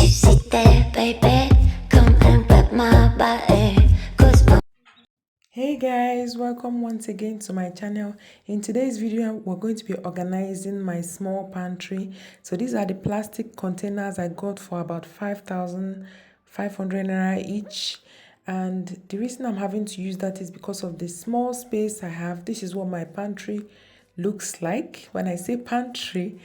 sit there, baby. Come and grab my body. Hey guys, welcome once again to my channel. In today's video, we're going to be organizing my small pantry. So these are the plastic containers I got for about 5,500 naira each. And the reason I'm having to use that is because of the small space I have. This is what my pantry looks like. When I say pantry,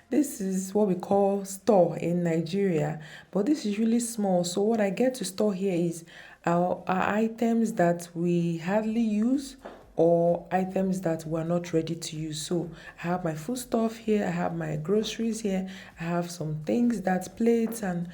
this is what we call store in Nigeria, but this is really small. So what I get to store here is our items that we hardly use or items that we're not ready to use. So I have my food stuff here, I have my groceries here, I have some things that's plates and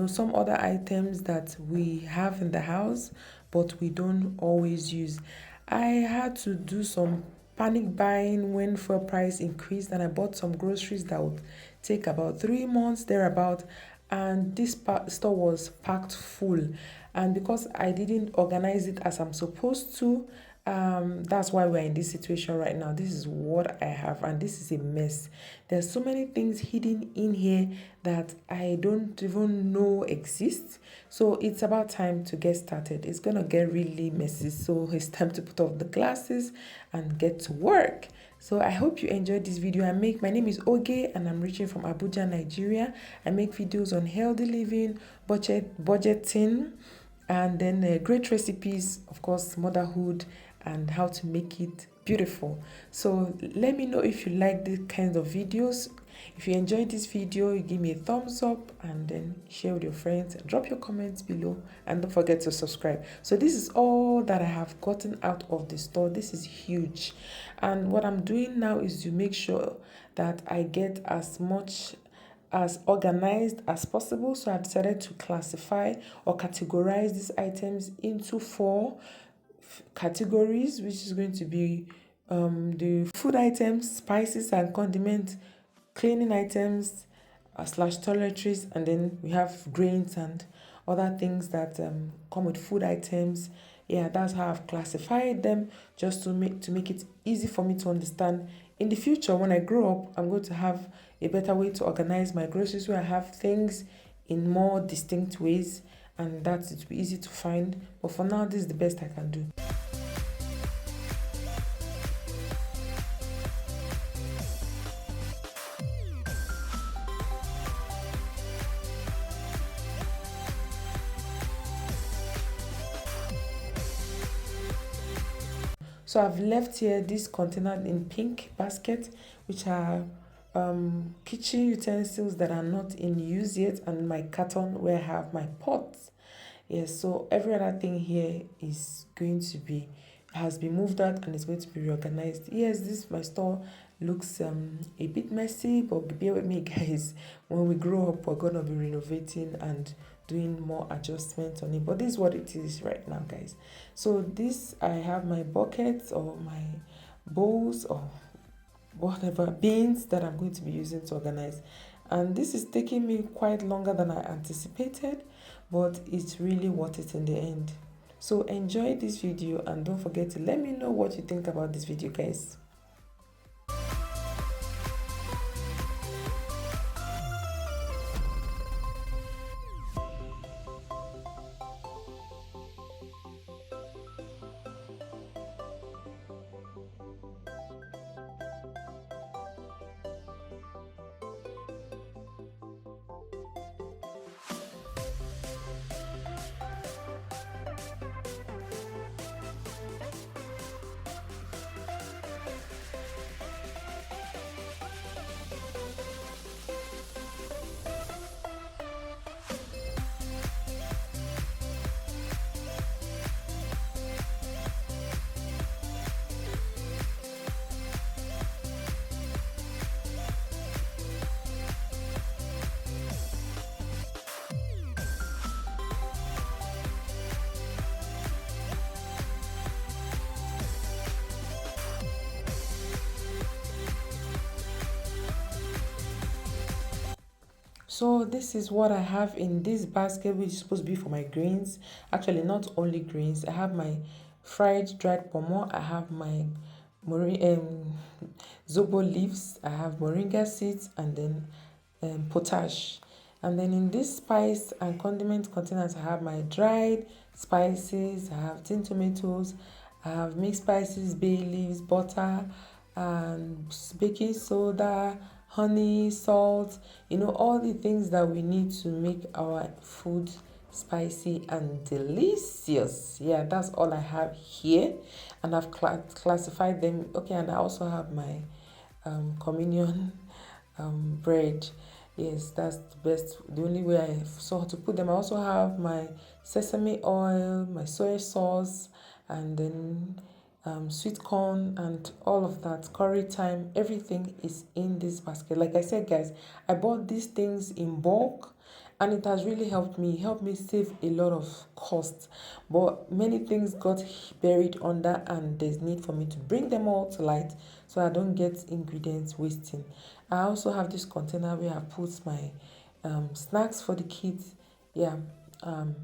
some other items that we have in the house but we don't always use. I had to do some panic buying when fuel price increased, and I bought some groceries that would take about 3 months thereabout, and this store was packed full. And because I didn't organize it as I'm supposed to, that's why we're in this situation right now. This is what I have, and this is a mess. There's so many things hidden in here that I don't even know exist. So it's about time to get started. It's gonna get really messy, so it's time to put off the glasses and get to work. So I hope you enjoyed this video. My name is Oge and I'm reaching from Abuja, Nigeria. I make videos on healthy living, budgeting, and then great recipes, of course, motherhood, and how to make it beautiful. So let me know if you like these kinds of videos. If you enjoyed this video, you give me a thumbs up and then share with your friends and drop your comments below, and don't forget to subscribe. So this is all that I have gotten out of the store. This is huge, and what I'm doing now is to make sure that I get as much as organized as possible. So I decided to classify or categorize these items into four categories, which is going to be the food items, spices and condiments, cleaning items slash toiletries, and then we have grains and other things that come with food items. Yeah, that's how I've classified them, just to make it easy for me to understand. In the future, when I grow up, I'm going to have a better way to organize my groceries, where I have things in more distinct ways, and that it will be easy to find. But for now, this is the best I can do. So I've left here this container in pink basket, which are kitchen utensils that are not in use yet, and my carton where I have my pots. Yes, so every other thing here is going to be has been moved out and is going to be reorganized. Yes, this my store looks a bit messy, but bear with me guys. When we grow up, we're gonna be renovating and doing more adjustments on it. But this is what it is right now, guys. So this, I have my buckets or my bowls or whatever bins that I'm going to be using to organize. And this is taking me quite longer than I anticipated, but it's really worth it in the end. So enjoy this video and don't forget to let me know what you think about this video, guys. So this is what I have in this basket, which is supposed to be for my greens. Actually, not only greens. I have my fried dried pomo. I have my zobo leaves. I have moringa seeds, and then potash. And then in this spice and condiment containers, I have my dried spices, I have tin tomatoes, I have mixed spices, bay leaves, butter, and baking soda, honey, salt, all the things that we need to make our food spicy and delicious. Yeah, that's all I have here, and I've classified them. Okay, and I also have my communion bread. Yes, that's the best. The only way I saw how to put them. I also have my sesame oil, my soy sauce, and then sweet corn and all of that. Curry time, everything is in this basket. Like I said, guys, I bought these things in bulk, and it has really helped me save a lot of cost. But many things got buried under, and there's need for me to bring them all to light so I don't get ingredients wasting. I also have this container where I put my snacks for the kids. Yeah,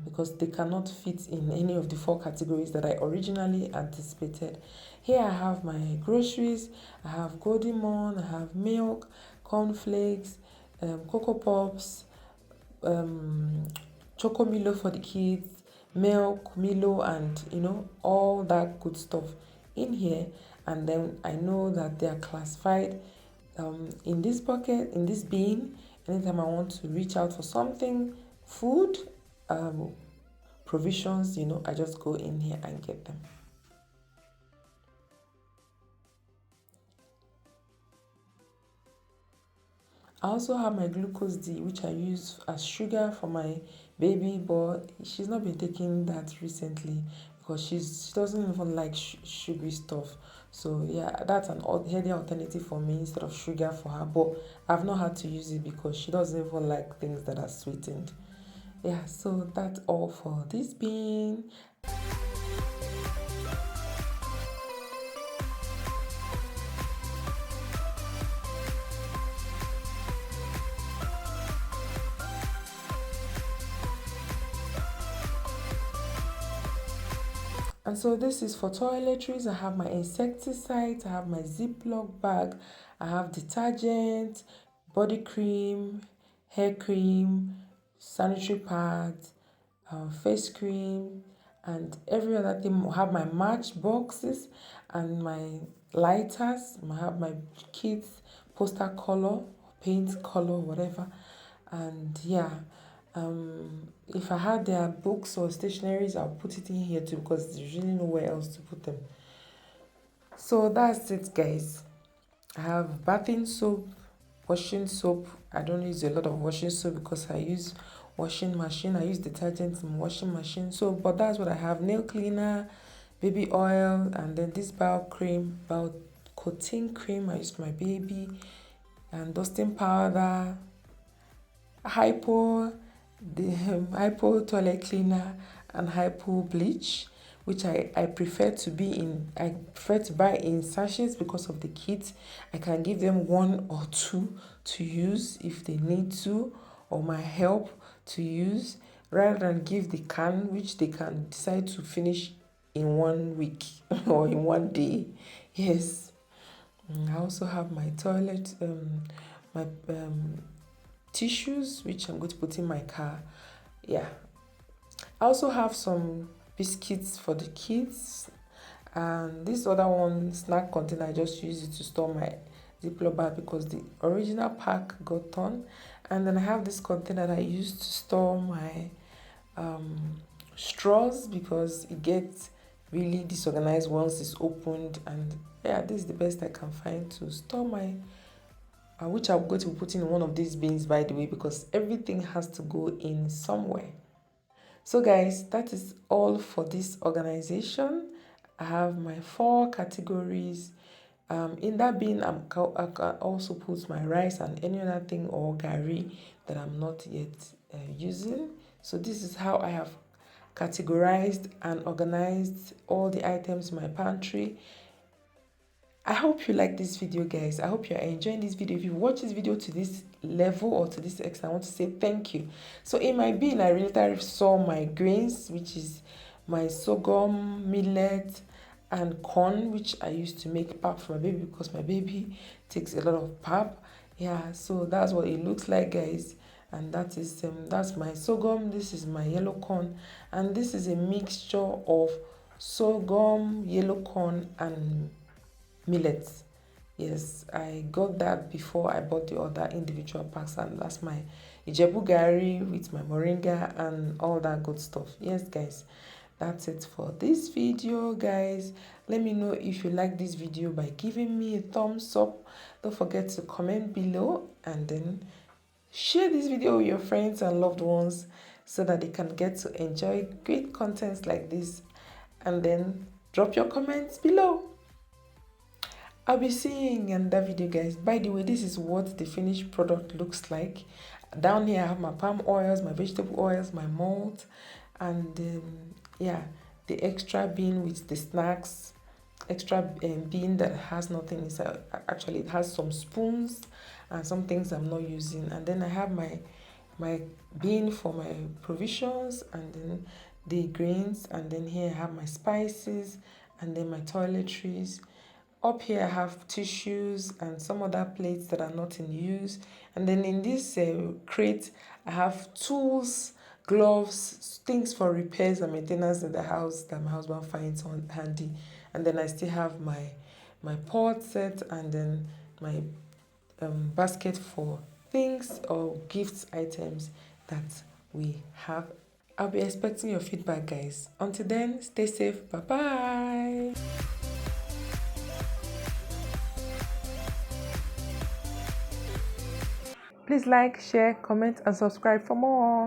because they cannot fit in any of the 4 categories that I originally anticipated. Here I have my groceries. I have golden morn, I have milk, cornflakes, cocoa pops, um choco milo for the kids, milk milo, and all that good stuff in here. And then I know that they are classified in this bucket, in this bin. Anytime I want to reach out for something, food, um provisions, I just go in here and get them. I also have my glucose D, which I use as sugar for my baby, but she's not been taking that recently because she doesn't even like sugary stuff. So yeah, that's an healthy alternative for me instead of sugar for her. But I've not had to use it because she doesn't even like things that are sweetened. Yeah, so that's all for this bean. And so this is for toiletries. I have my insecticides, I have my Ziploc bag, I have detergent, body cream, hair cream, sanitary pads, face cream, and every other thing. I have my match boxes and my lighters. I have my kids' poster color, paint color, whatever. And yeah, if I had their books or stationaries, I'll put it in here too because there's really nowhere else to put them. So that's it, guys. I have bathing soap, washing soap. I don't use a lot of washing soap because I use washing machine. I use detergent in washing machine. So, but that's what I have: nail cleaner, baby oil, and then this bio coating cream I use for my baby, and dusting powder, hypo, the hypo toilet cleaner, and hypo bleach, which I prefer to buy in sachets because of the kids. I can give them 1 or 2 to use if they need to, or my help to use, rather than give the can, which they can decide to finish in 1 week or in 1 day. Yes. I also have my toilet, my tissues, which I'm going to put in my car. Yeah. I also have some biscuits for the kids. And this other one, snack container, I just use it to store my Ziploc bag because the original pack got torn. And then I have this container that I use to store my straws because it gets really disorganized once it's opened. And yeah, this is the best I can find to store my which I'm going to put in one of these bins, by the way, because everything has to go in somewhere. So guys, that is all for this organization. I have my 4 categories. In that bin, I can also put my rice and any other thing or gari that I'm not yet using. So this is how I have categorized and organized all the items in my pantry. I hope you like this video, guys. I hope you're enjoying this video. If you watch this video to this level or to this extent, I want to say thank you. So in my bin, I later saw my grains, which is my sorghum, millet, and corn, which I used to make pap for my baby because my baby takes a lot of pap. Yeah, so that's what it looks like, guys. and that's my sorghum. This is my yellow corn, and this is a mixture of sorghum, yellow corn, and millet. Yes, I got that before I bought the other individual packs, and that's my Ijebu Gari with my moringa and all that good stuff. Yes, guys, that's it for this video, guys. Let me know if you like this video by giving me a thumbs up. Don't forget to comment below, and then share this video with your friends and loved ones so that they can get to enjoy great contents like this. And then drop your comments below. I'll be seeing you in that video, guys. By the way, this is what the finished product looks like. Down here I have my palm oils, my vegetable oils, my malt, and yeah, the extra bin with the snacks, extra bin that has nothing inside. Actually, it has some spoons and some things I'm not using. And then I have my bin for my provisions, and then the grains, and then here I have my spices, and then my toiletries. Up here I have tissues and some other plates that are not in use. And then in this crate I have tools, gloves, things for repairs and maintenance in the house that my husband finds on handy. And then I still have my pot set, and then my basket for things or gifts items that we have. I'll be expecting your feedback, guys. Until then, stay safe. Bye bye. Please like, share, comment, and subscribe for more.